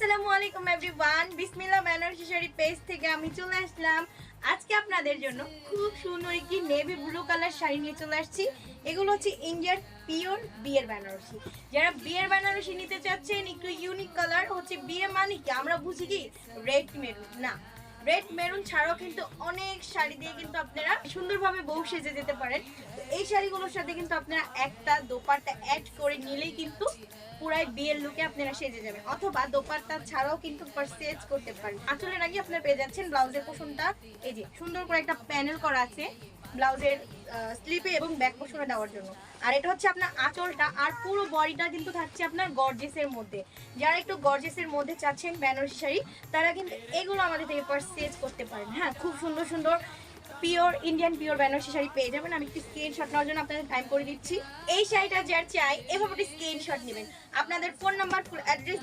আসসালামু আলাইকুম এভরিওয়ান, বিসমিল্লাহ বেনারসি শাড়ি পেজ থেকে আমি চলে আসলাম। আজকে আপনাদের জন্য খুব সুন্দর একটি নেভি ব্লু কালার শাড়ি নিয়ে চলে আসছি। এগুলো হচ্ছে ইন্ডিয়ান পিওর বিয়ের বেনারসি। যারা বিয়ের বেনারসি নিতে চাচ্ছেন, একটু ইউনিক কালার হচ্ছে, বিয়ে মানে কি আমরা বুঝি কি রেড মেরুন, না, রেড মেরুন ছাড়াও কিন্তু অনেক শাড়ি দিয়ে কিন্তু আপনারা সুন্দরভাবে বউ সেজে যেতে পারেন। এই শাড়িগুলোর সাথে কিন্তু আপনারা একটা দোপাট্টা অ্যাড করে নিলেই কিন্তু পুরাই বিয়ের লুকে আপনারা সেজে যাবেন, অথবা দোপাট্টা ছাড়াও কিন্তু পারচেজ করতে পারেন। আঁচলের আগে আপনারা পেয়ে যাচ্ছেন ব্লাউজের পোর্শনটা, এই যে সুন্দর করে একটা প্যানেল করা আছে ব্লাউজের স্লিপে এবং ব্যাক পোর্শনে দেওয়ার জন্য। আর এটা হচ্ছে আপনার আঁচলটা, আর পুরো বডিটা কিন্তু থাকছে আপনার গর্জেসের মধ্যে। যারা একটু গর্জেসের মধ্যে চাচ্ছেন বেনারসি শাড়ি, তারা কিন্তু এগুলো আমাদের থেকে পারচেজ করতে পারেন। হ্যাঁ, খুব সুন্দর সুন্দর pure Indian pure Benarasi sari পেয়ে যাবেন। আমি একটু স্ক্রিনশট নেওয়ার জন্য আপনাদের টাইম করে দিচ্ছি। এই শাড়িটা যার চাই এভাবে স্ক্রিনশট নেবেন, আপনাদের ফোন নাম্বার, ফুল অ্যাড্রেস